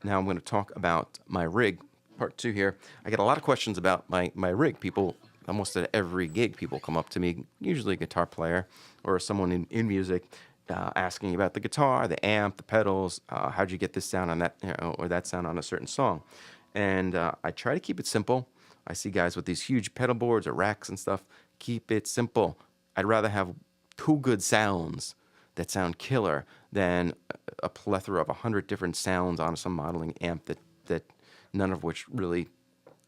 now I'm going to talk about my rig, part 2 here. I get a lot of questions about my rig. People, almost at every gig, people come up to me, usually a guitar player or someone in music, asking about the guitar, the amp, the pedals, how'd you get this sound on that, or that sound on a certain song. And I try to keep it simple. I see guys with these huge pedal boards or racks and stuff. Keep it simple. I'd rather have 2 good sounds that sound killer than a plethora of 100 different sounds on some modeling amp that none of which really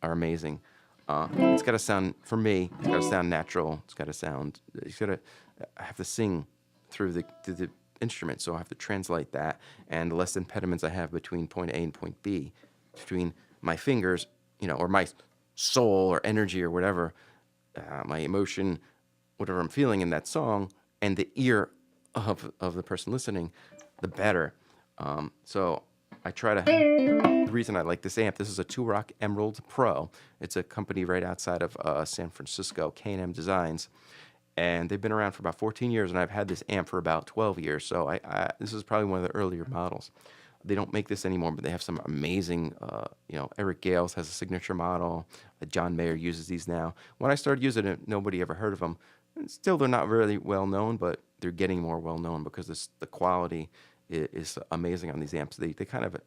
are amazing. It's got to sound, for me, it's got to sound natural. It's got to sound, I have to sing through the instrument, so I have to translate that, and the less impediments I have between point A and point B, between my fingers, or my soul or energy or whatever, my emotion, whatever I'm feeling in that song, and the ear of the person listening, the better. So I try to, the reason I like this amp, this is a Two-Rock Emerald Pro. It's a company right outside of San Francisco, K&M Designs. And they've been around for about 14 years, and I've had this amp for about 12 years. So this is probably one of the earlier models. They don't make this anymore, but they have some amazing, Eric Gales has a signature model. John Mayer uses these now. When I started using it, nobody ever heard of them. And still, they're not really well known, but they're getting more well known because the quality is amazing on these amps. They kind of,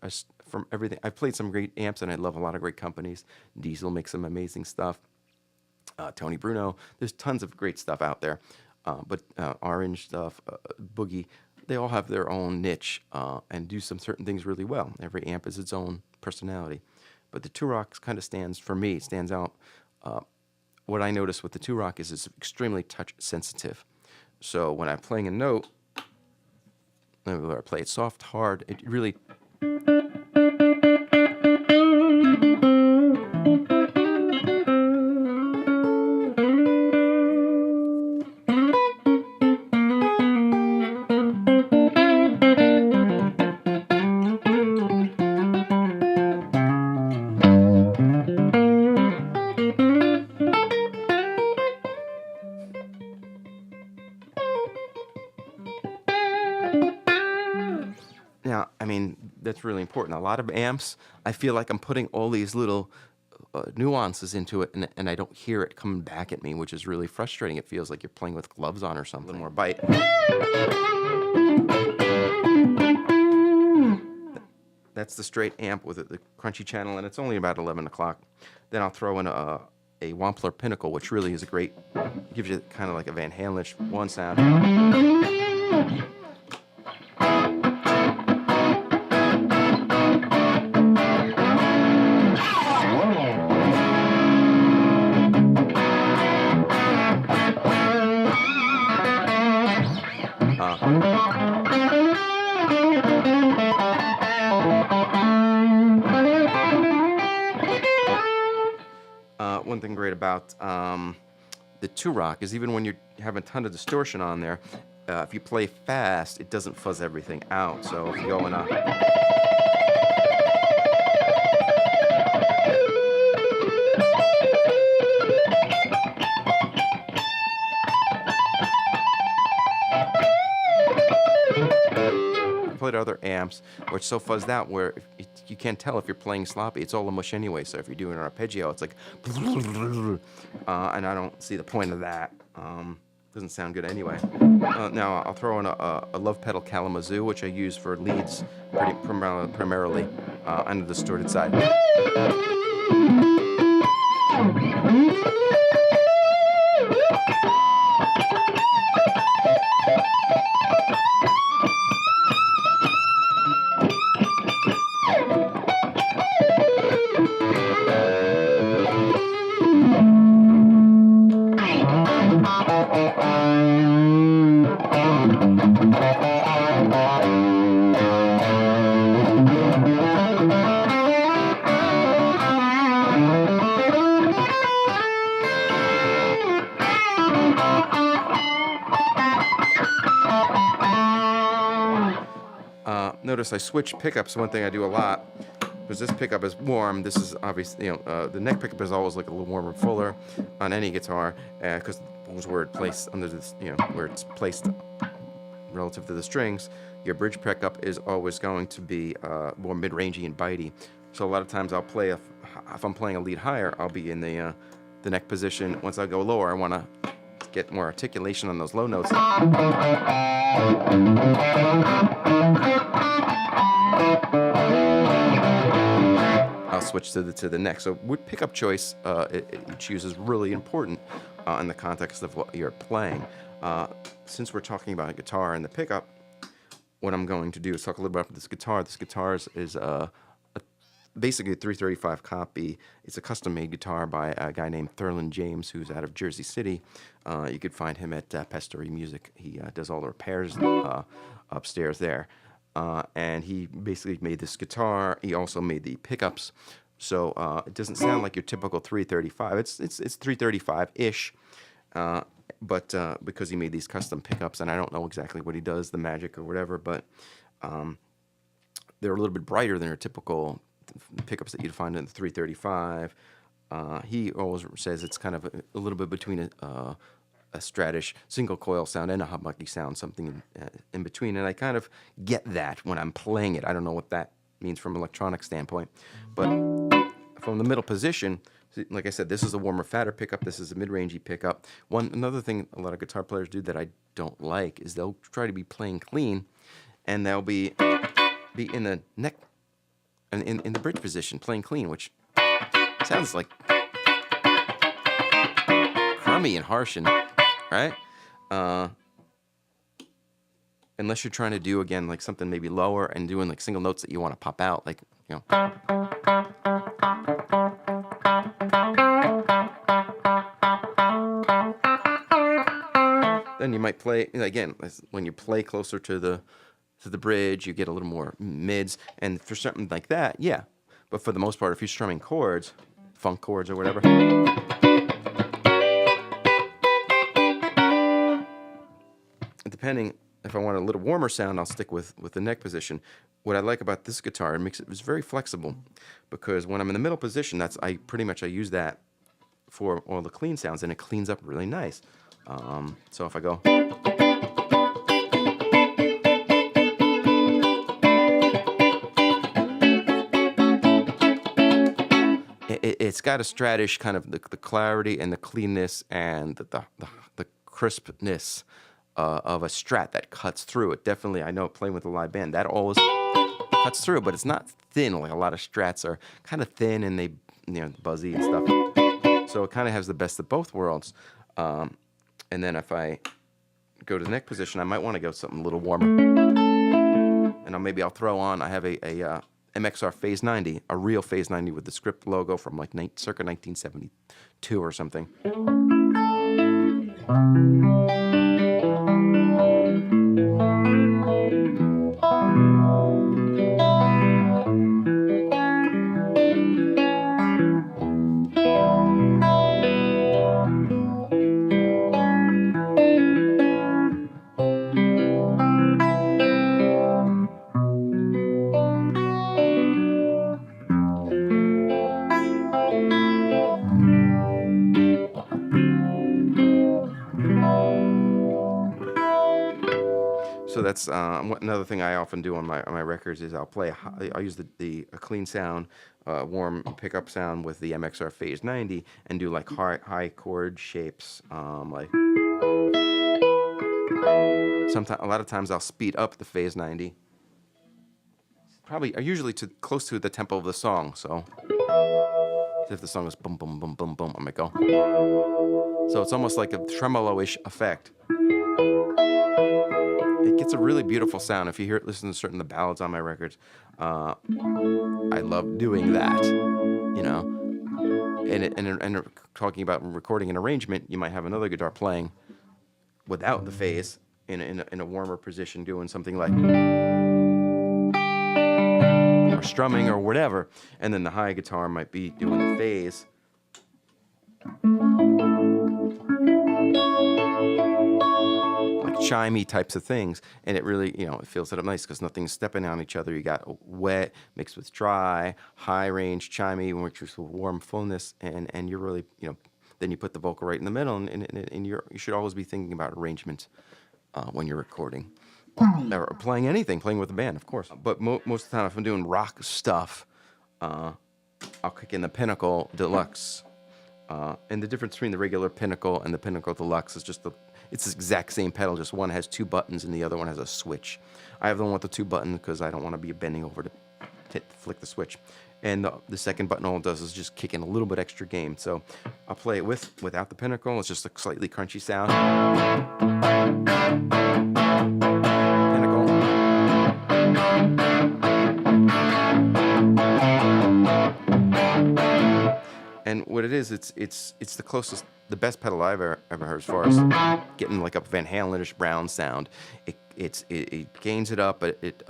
from everything, I've played some great amps, and I love a lot of great companies. Diesel makes some amazing stuff. Tony Bruno, there's tons of great stuff out there, but Orange stuff, Boogie, they all have their own niche and do some certain things really well. Every amp is its own personality, but the Two-Rock kind of stands out. What I notice with the Two-Rock is it's extremely touch sensitive. So when I'm playing a note, whether I play it soft, hard, it really Now, I mean, that's really important. A lot of amps, I feel like I'm putting all these little nuances into it, and I don't hear it coming back at me, which is really frustrating. It feels like you're playing with gloves on or something. A little more bite. That's the straight amp with the crunchy channel, and it's only about 11 o'clock. Then I'll throw in a Wampler Pinnacle, which really is a great, gives you kind of like a Van Halen one sound. One thing great about the Two-Rock is even when you have a ton of distortion on there, if you play fast, it doesn't fuzz everything out. So if you go in a played other amps where it's so fuzzed out where you can't tell if you're playing sloppy. It's all a mush anyway, so if you're doing an arpeggio, it's like and I don't see the point of that. Doesn't sound good anyway. Now I'll throw in a Lovepedal Kalamazoo, which I use for leads primarily on the distorted side. Notice I switch pickups. One thing I do a lot, because this pickup is warm. This is obviously, the neck pickup is always like a little warmer, fuller on any guitar, because where it's placed under this, where it's placed relative to the strings, your bridge pickup is always going to be more mid-rangey and bitey. So a lot of times I'll play, if I'm playing a lead higher, I'll be in the neck position. Once I go lower, I want to get more articulation on those low notes. I'll switch to the neck. So what pickup choice you choose is really important in the context of what you're playing. Since we're talking about a guitar and the pickup, what I'm going to do is talk a little bit about this guitar. This guitar is basically a 335 copy. It's a custom-made guitar by a guy named Thurland James, who's out of Jersey City. You could find him at Pestery Music. He does all the repairs upstairs there. And he basically made this guitar. He also made the pickups. So it doesn't sound like your typical 335. It's 335-ish. But because he made these custom pickups, and I don't know exactly what he does, the magic or whatever, but they're a little bit brighter than your typical pickups that you'd find in the 335. He always says it's kind of a little bit between a Stratish single coil sound and a humbucky sound, something in between, and I kind of get that when I'm playing it. I don't know what that means from an electronic standpoint, but from the middle position, like I said, this is a warmer, fatter pickup. This is a mid-rangey pickup. Another thing a lot of guitar players do that I don't like is they'll try to be playing clean, and they'll be in the neck and in the bridge position playing clean, which sounds like crummy and harsh and right. Unless you're trying to do again like something maybe lower and doing like single notes that you want to pop out, like then you might play again when you play closer to the bridge, you get a little more mids, and for something like that, yeah. But for the most part, if you're strumming chords, funk chords or whatever, depending, if I want a little warmer sound, I'll stick with the neck position. What I like about this guitar, it's very flexible, because when I'm in the middle position, I use that for all the clean sounds, and it cleans up really nice. So if I go, it's got a Stratish kind of the clarity and the cleanness and the crispness of a Strat that cuts through. It definitely, I know playing with a live band, that always cuts through, but it's not thin like a lot of Strats are kind of thin and they buzzy and stuff. So it kind of has the best of both worlds. And then if I go to the neck position, I might want to go something a little warmer. And maybe I'll throw on, I have a MXR Phase 90, a real Phase 90 with the script logo from like circa 1972 or something. So that's another thing I often do on my records is I'll use a clean sound, warm pickup sound with the MXR Phase 90 and do like high chord shapes. Like a lot of times I'll speed up the Phase 90. Probably usually close to the tempo of the song. So if the song is boom boom boom boom boom, I might go. So it's almost like a tremolo-ish effect. It gets a really beautiful sound. If you listen to certain of the ballads on my records, I love doing that, And talking about recording an arrangement, you might have another guitar playing without the phase in a warmer position, doing something like or strumming or whatever, and then the high guitar might be doing the phase. Chimey types of things, and it really, it feels it up nice because nothing's stepping on each other. You got wet mixed with dry, high range, chimey, which is warm fullness, and you're really, then you put the vocal right in the middle, and you should always be thinking about arrangement when you're recording. or playing anything, playing with a band, of course. But most of the time, if I'm doing rock stuff, I'll kick in the Pinnacle Deluxe. And the difference between the regular Pinnacle and the Pinnacle Deluxe is just it's the exact same pedal, just one has 2 buttons and the other one has a switch. I have the one with the 2 buttons because I don't want to be bending over to flick the switch. And the second button, all it does is just kick in a little bit extra gain. So I'll play it without the Pinnacle. It's just a slightly crunchy sound. Pinnacle. And what it is, it's the closest, the best pedal I've ever heard as far as getting like a Van Halen-ish Brown sound. It gains it up, but it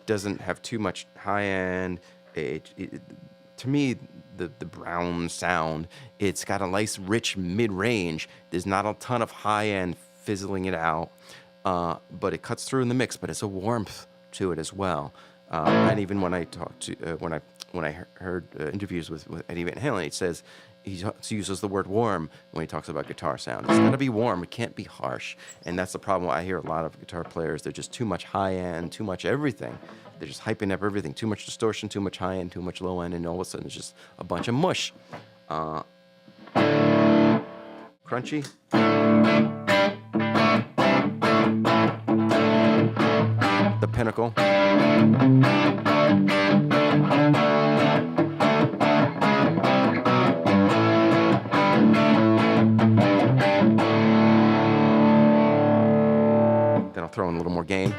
doesn't have too much high end. To me, the Brown sound, it's got a nice rich mid range. There's not a ton of high end fizzling it out, but it cuts through in the mix. But it's a warmth to it as well. And even when I talked to when I heard interviews with Eddie Van Halen, it says he uses the word warm when he talks about guitar sound. It's got to be warm. It can't be harsh. And that's the problem. I hear a lot of guitar players. They're just too much high end, too much everything. They're just hyping up everything. Too much distortion, too much high end, too much low end, and all of a sudden it's just a bunch of mush. Crunchy. The Pinnacle. Then I'll throw in a little more gain.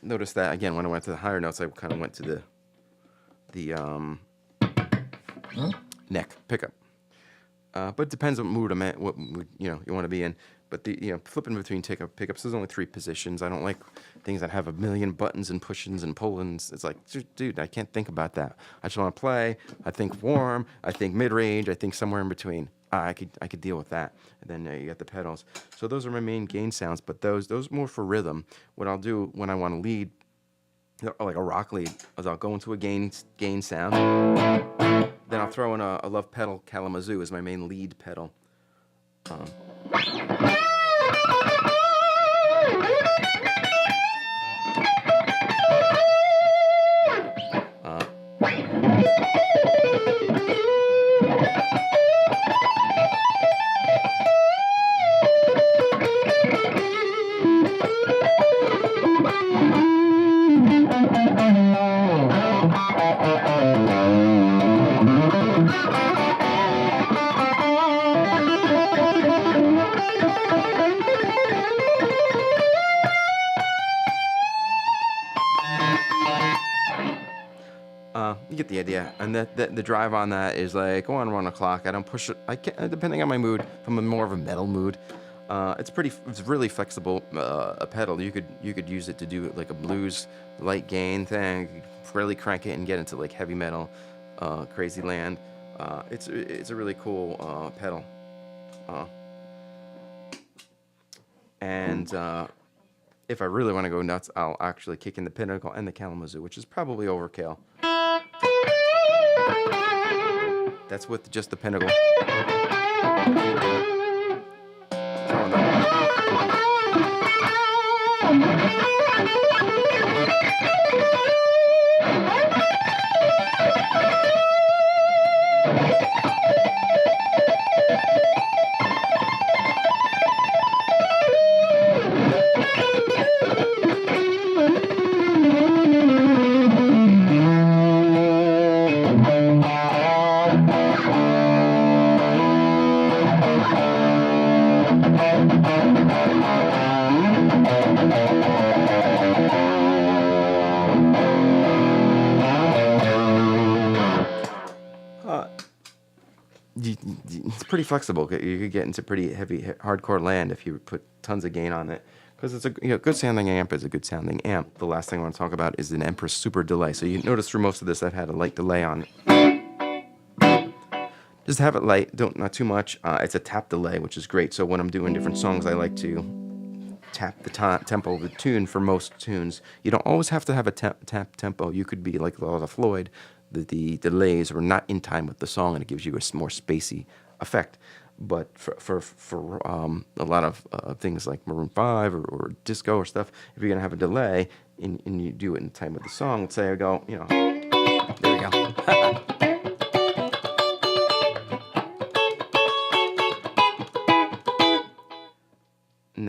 Notice that again when I went to the higher notes, I kind of went to the neck pickup. But it depends what mood I'm at, what mood, you want to be in. But flipping between pickups, there's only 3 positions. I don't like things that have a million buttons and push-ins and pull-ins. It's like, dude, I can't think about that. I just want to play. I think warm. I think mid-range. I think somewhere in between. I could deal with that. And then you got the pedals. So those are my main gain sounds. But those more for rhythm. What I'll do when I want to lead, like a rock lead, is I'll go into a gain sound. Then I'll throw in a Lovepedal Kalamazoo as my main lead pedal. You get the idea. And the drive on that is like, go on 1 o'clock. I don't push it. I can't, depending on my mood. If I'm in more of a metal mood, it's really flexible. A pedal. You could use it to do like a blues light gain thing. You could really crank it and get into like heavy metal, crazy land. It's a really cool pedal. And if I really want to go nuts, I'll actually kick in the Pinnacle and the Kalamazoo, which is probably overkill. That's with just the Pinnacle. It's pretty flexible. You could get into pretty heavy, hardcore land if you put tons of gain on it. because it's a good sounding amp is a good sounding amp. The last thing I want to talk about is an Empress Super Delay. So you notice through most of this I've had a light delay on it. Just have it light, not too much. It's a tap delay, which is great. So when I'm doing different songs, I like to tap the tempo of the tune for most tunes. You don't always have to have a tap tempo. You could be like a lot of Floyd. The delays are not in time with the song, and it gives you a more spacey effect. But for a lot of things like Maroon 5 or disco or stuff, if you're gonna have a delay and you do it in time with the song, let's say I go, there we go. In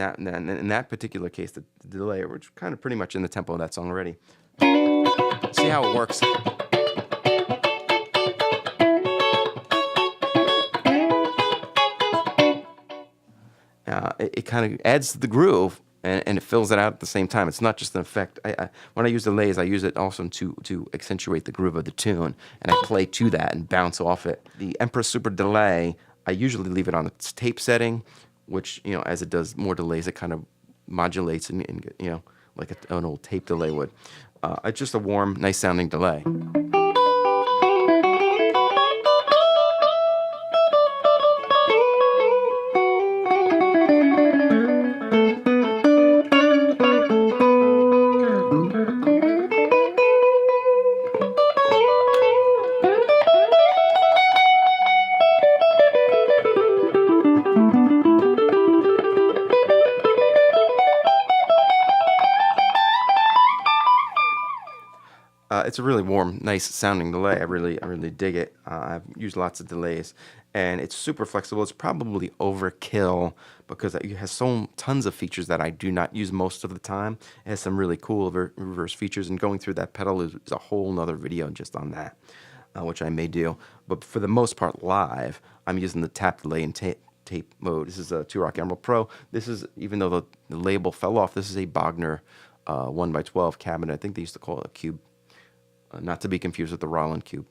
that particular case, the delay, which is kind of pretty much in the tempo of that song already. See how it works. It kind of adds to the groove, and it fills it out at the same time. It's not just an effect. When I use delays, I use it also to accentuate the groove of the tune, and I play to that and bounce off it. The Empress Super Delay, I usually leave it on its tape setting, which, as it does more delays, it kind of modulates and like an old tape delay would. It's just a warm, nice sounding delay. It's a really warm, nice sounding delay. I really dig it. I've used lots of delays, and it's super flexible. It's probably overkill because it has tons of features that I do not use most of the time. It has some really cool reverse features, and going through that pedal is a whole nother video just on that, which I may do. But for the most part, live, I'm using the tap delay and tape mode. This is a Two-Rock Emerald Pro. This is, even though the label fell off, this is a Bogner 1x12 cabinet. I think they used to call it a cube. Not to be confused with the Roland Cube.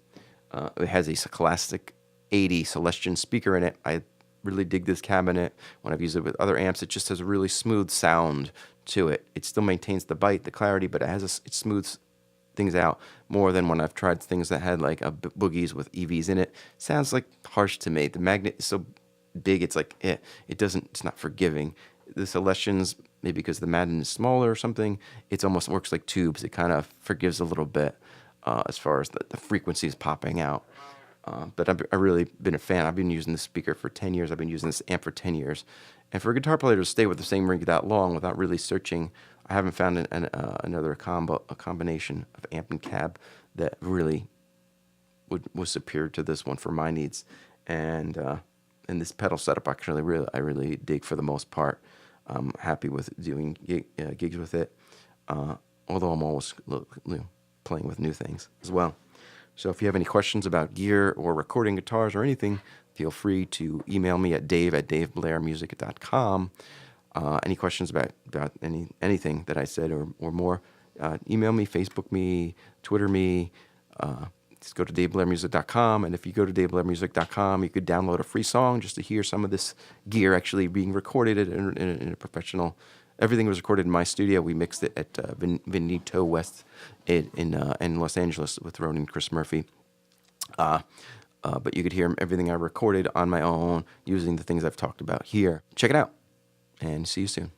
It has a Classic 80 Celestion speaker in it. I really dig this cabinet. When I've used it with other amps, it just has a really smooth sound to it. It still maintains the bite, the clarity, but it smooths things out more than when I've tried things that had like boogies with EVs in it. Sounds like harsh to me. The magnet is so big, it's like it's not forgiving. The Celestions, maybe because the Madden is smaller or something, it almost works like tubes. It kind of forgives a little bit. As far as the frequencies popping out. But I've really been a fan. I've been using this speaker for 10 years. I've been using this amp for 10 years. And for a guitar player to stay with the same rig that long without really searching, I haven't found another combination of amp and cab that really was superior to this one for my needs. And this pedal setup, actually, I really dig for the most part. I'm happy with doing gigs with it, although I'm always playing with new things as well. So if you have any questions about gear or recording guitars or anything, feel free to email me at dave@daveblairmusic.com. Any questions about anything that I said or more, email me, Facebook me, Twitter me. Just go to daveblairmusic.com, and if you go to daveblairmusic.com, you could download a free song just to hear some of this gear actually being recorded in a professional. Everything was recorded in my studio. We mixed it at Vinito West in Los Angeles with Ronan and Chris Murphy. But you could hear everything I recorded on my own using the things I've talked about here. Check it out, and see you soon.